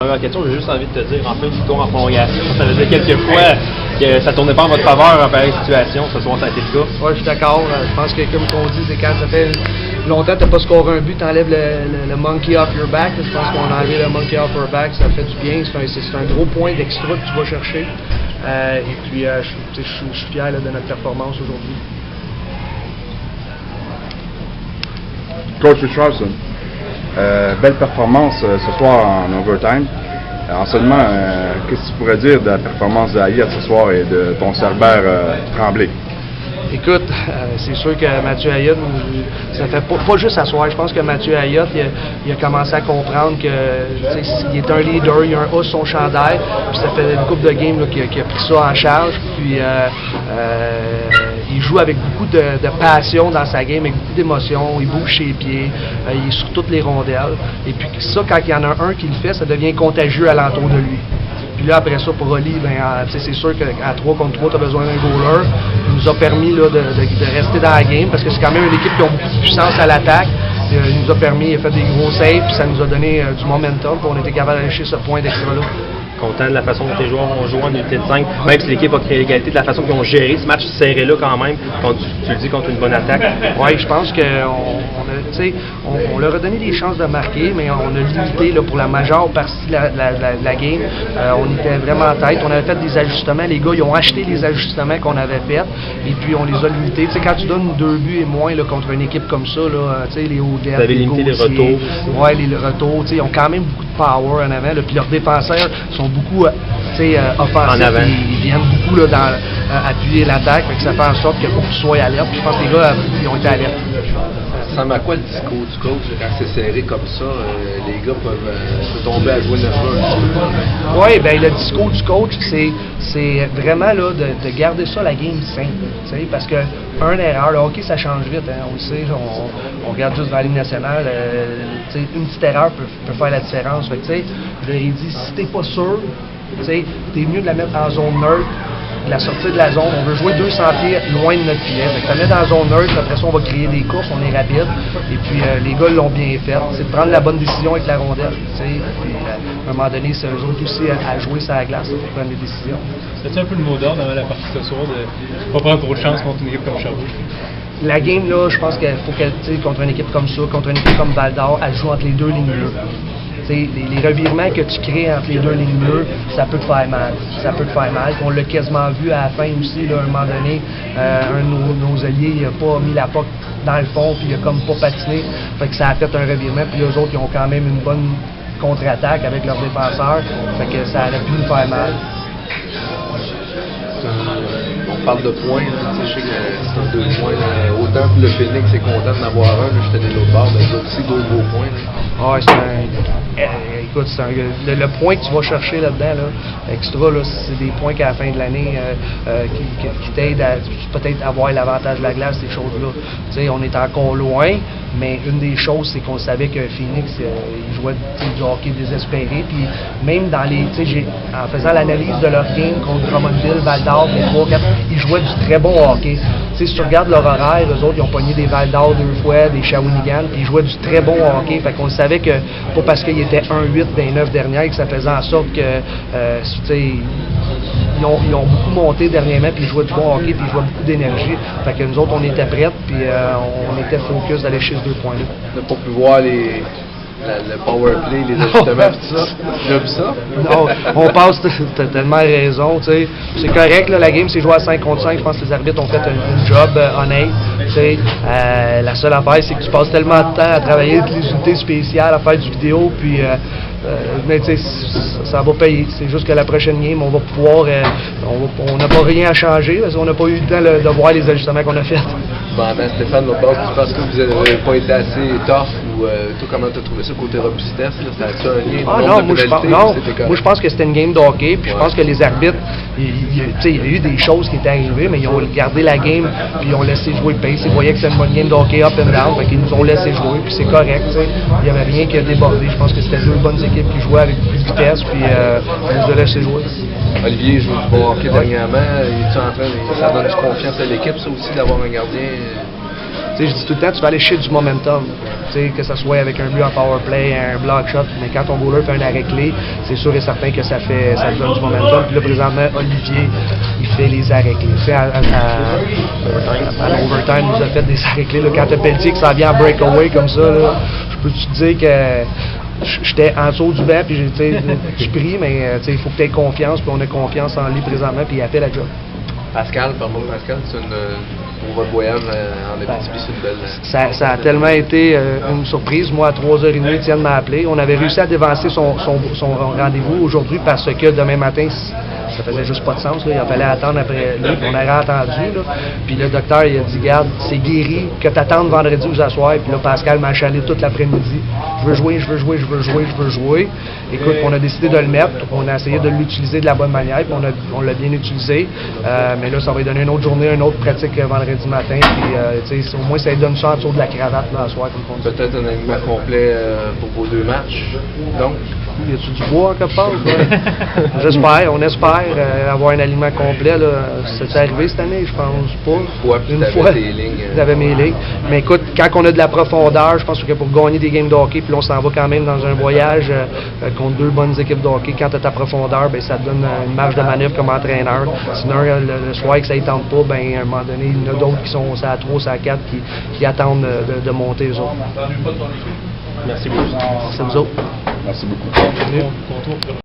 Première question, j'ai juste envie de te dire, en plein du tour en prolongation, ça faisait quelques fois que ça tournait pas en votre faveur en pareille situation. Ce soir, ça a été le cas. Oui, je suis d'accord. Je pense que, comme on dit, c'est quand ça fait longtemps que tu n'as pas scoré un but, tu enlèves le monkey off your back. Je pense qu'on a enlevé le monkey off your back, ça fait du bien. C'est un gros point d'extra que tu vas chercher. Et puis, je suis fier là, de notre performance aujourd'hui. Coach Richardson, belle performance ce soir en overtime. En seulement, qu'est-ce que tu pourrais dire de la performance de Ayotte ce soir et de ton Cerbère Tremblay? Écoute, c'est sûr que Mathieu Ayotte, ça fait pas juste à soir. Je pense que Mathieu Ayotte, il a commencé à comprendre que il est un leader, il a un A sur son chandail. Puis ça fait une couple de games qu'il a pris ça en charge. Puis il joue avec beaucoup de passion dans sa game, avec beaucoup d'émotion. Il bouge ses pieds, il est sur toutes les rondelles. Et puis ça, quand il y en a un qui le fait, ça devient contagieux alentour de lui. Puis là, après ça, pour Oli, c'est sûr qu'à 3 contre 3, tu as besoin d'un goaler. Il nous a permis là, de rester dans la game parce que c'est quand même une équipe qui a beaucoup de puissance à l'attaque. Il nous a permis, il a fait des gros saves, puis ça nous a donné du momentum, puis on était capable d'aller chercher ce point d'extra-là. Content de la façon dont tes joueurs ont joué en unité de 5, même si l'équipe a créé l'égalité, de la façon qu'ils ont géré ce match serré-là quand même, quand tu le dis, contre une bonne attaque. Oui, je pense qu'on leur a donné des chances de marquer, mais on a limité là, pour la majeure partie de la game. On était vraiment en tête. On avait fait des ajustements. Les gars, ils ont acheté les ajustements qu'on avait faits, et puis on les a limités. T'sais, quand tu donnes 2 buts et moins là, contre une équipe comme ça, là, les Odette, vous avez limité les retours. Oui, les retours. Ils ont quand même beaucoup de power en avant. Là, puis leurs défenseurs sont beaucoup offensifs. Ils viennent beaucoup là, appuyer l'attaque. Ça fait en sorte qu'il faut qu'ils soient alertes. Je pense que les gars ils ont été alertes. Ça ressemble à quoi le discours du coach quand c'est serré comme ça? Les gars peuvent tomber à jouer 9 heures. Oui, bien le discours du coach, c'est vraiment là, de garder ça la game simple. Parce que une erreur, le hockey ça change vite, hein, on le sait, on regarde juste dans la Ligue nationale, une petite erreur peut faire la différence. Fait que, je leur ai dit, si t'es pas sûr, t'es mieux de la mettre en zone neutre. De la sortie de la zone, on veut jouer 200 pieds loin de notre filet. Fait que ça met dans la zone neutre, après ça on va créer des courses, on est rapide. Et puis les gars l'ont bien fait. C'est de prendre la bonne décision avec la rondelle. Puis, à un moment donné, c'est eux autres aussi à jouer sur la glace pour prendre des décisions. C'était un peu le mot d'ordre avant la partie ce soir de ne pas prendre trop de chance contre une équipe comme Sherbrooke? La game, là, je pense qu'il faut qu'elle, contre une équipe comme ça, contre une équipe comme Val-d'Or, elle joue entre les deux lignes bleues. Les revirements que tu crées entre les deux lignes bleues, ça peut te faire mal. Ça peut te faire mal. On l'a quasiment vu à la fin aussi, là, à un moment donné, un de nos alliés n'a pas mis la puck dans le fond, puis il a comme pas patiné. Fait que ça a fait un revirement, puis les autres, ils ont quand même une bonne contre-attaque avec leurs défenseurs. Fait que ça aurait pu nous faire mal. On parle de points, je sais que c'est un 2 points. Autant que le Phoenix est content d'en avoir un, j'étais de l'autre bord, mais il y a aussi 2 gros points. Ah, écoute, le point que tu vas chercher là-dedans, là, extra, là, c'est des points qu'à la fin de l'année qui t'aident à peut-être avoir l'avantage de la glace, ces choses-là. On est encore loin, mais une des choses, c'est qu'on savait que Phoenix, il jouait du hockey désespéré. Puis même dans les. En faisant l'analyse de leur game contre Drummondville, Val-d'Or, les 3-4, ils jouaient du très bon hockey. Si tu regardes leur horaire, eux autres, ils ont pogné des Val-d'Or 2 fois, des Shawinigan, puis ils jouaient du très bon hockey. Fait qu'on savait que, pas parce qu'ils étaient 1-8 dans les 9 dernières, que ça faisait en sorte que, ils ont beaucoup monté dernièrement, puis ils jouaient du bon hockey, puis ils jouaient beaucoup d'énergie. Fait que nous autres, on était prêts, puis on était focus d'aller chez ce 2 points-là. On n'a pas pu voir le power play, les ajustements, tout ça. Tu as vu ça? Non, on passe, t'as tellement raison, tu sais. C'est correct, là, la game c'est joué à 5 contre 5, je pense que les arbitres ont fait un job honnête, tu sais. La seule affaire, c'est que tu passes tellement de temps à travailler avec les unités spéciales, à faire du vidéo, puis mais tu sais, ça va payer. C'est juste que la prochaine game, on va pouvoir, on n'a pas rien à changer, parce qu'on n'a pas eu le temps de voir les ajustements qu'on a faits. Stéphane, tu penses que vous n'avez pas été assez tough ou toi, comment tu as trouvé ça côté robustesse? C'était un lien? Ah non, moi je pense que c'était une game de hockey, puis je pense que les arbitres, il y a eu des choses qui étaient arrivées, mais ils ont gardé la game, puis ils ont laissé jouer le pace. Ils voyaient que c'était une bonne game de hockey up and down, fait qu'ils nous ont laissé jouer, puis c'est correct. Il n'y avait rien qui a débordé. Je pense que c'était 2 bonnes équipes qui jouaient avec plus de vitesse, puis ils nous ont laissé jouer. Olivier joue du bon hockey dernièrement. Ça donne du confiance à l'équipe, ça aussi, d'avoir un gardien? je dis tout le temps, tu vas aller chercher du momentum. Que ce soit avec un but en power play, un block shot, mais quand ton bowler fait un arrêt clé, c'est sûr et certain que ça te donne du momentum. Puis là, présentement, Olivier, il fait les arrêts clés. À l'overtime, il nous a fait des arrêts clés. Là, quand tu as Pelletier qui s'en vient en breakaway comme ça, là, je peux te dire que j'étais en dessous du banc, puis je prie, mais il faut que tu aies confiance, puis on a confiance en lui présentement, puis il a fait la job. Pascal, pardon, Pascal, pour votre voyage en Abitibi, c'est une belle... Ça a tellement été une surprise. Moi, à 3h30, Étienne m'a appelé. On avait réussi à dévancer son rendez-vous aujourd'hui parce que demain matin, ça faisait juste pas de sens. Là. Il fallait attendre après lui. On avait attendu. Là. Puis le docteur, il a dit, garde, c'est guéri, que t'attendes vendredi aux assoirs. Puis là, Pascal m'a achalé toute l'après-midi. Je veux jouer, je veux jouer, je veux jouer, je veux jouer. Écoute, on a décidé de le mettre. On a essayé de l'utiliser de la bonne manière. Puis on l'a bien utilisé. Mais là, ça va lui donner une autre journée, une autre pratique vendredi matin. Puis au moins, ça lui donne ça en dessous de la cravate là, à soir. Peut-être un alignement complet pour vos 2 matchs. Donc, y a-tu du bois quelque part? J'espère, on espère avoir un alignement complet. C'est arrivé cette année, je pense pas. Ouais, une fois, j'avais mes lignes. Mais écoute, quand on a de la profondeur, je pense que pour gagner des games de hockey, puis là, on s'en va quand même dans un voyage contre 2 bonnes équipes de hockey. Quand tu as ta profondeur, ben, ça te donne une marge de manœuvre comme entraîneur. Sinon, le soir que ça ne tente pas, ben, à un moment donné, il y en a d'autres qui sont à 3, à 4 qui attendent de monter eux autres. Merci beaucoup. C'est nous autres. Merci beaucoup.